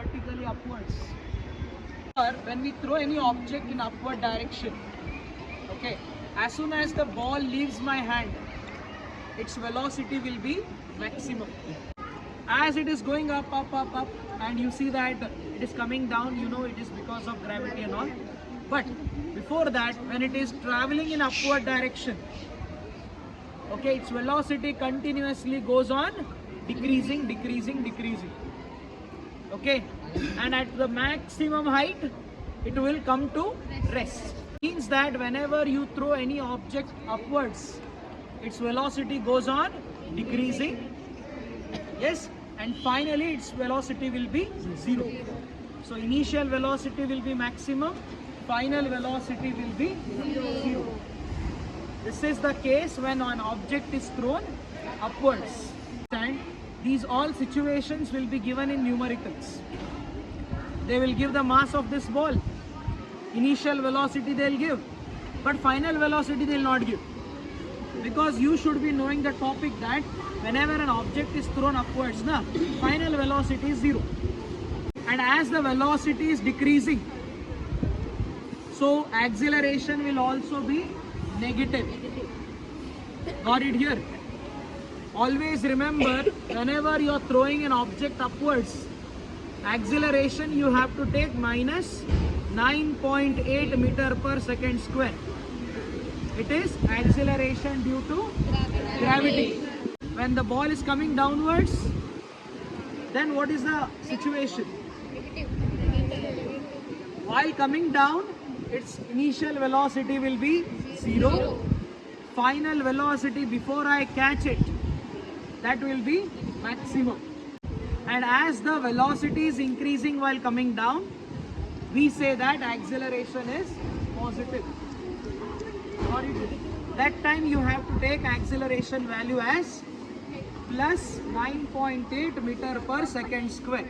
vertically upwards. Or when we throw any object in upward direction, okay, as soon as the ball leaves my hand, its velocity will be maximum. As it is going up, and you see that it is coming down, you know it is because of gravity and all. But before that, when it is traveling in upward direction, okay, its velocity continuously goes on decreasing. Okay, and at the maximum height, it will come to rest. Means that whenever you throw any object upwards, its velocity goes on decreasing. Yes, and finally its velocity will be zero. So initial velocity will be maximum, final velocity will be zero. This is the case when an object is thrown upwards. And these all situations will be given in numericals. They will give the mass of this ball. Initial velocity they will give, but final velocity they will not give. Because you should be knowing the topic that whenever an object is thrown upwards, final velocity is zero. And as the velocity is decreasing, so acceleration will also be negative. Got it here? Always remember, whenever you are throwing an object upwards, acceleration you have to take minus 9.8 meter per second square. It is acceleration due to gravity. When the ball is coming downwards, then what is the situation? While coming down, its initial velocity will be zero. Final velocity before I catch it, that will be maximum. And as the velocity is increasing while coming down, we say that acceleration is positive. That time you have to take acceleration value as plus 9.8 meter per second square.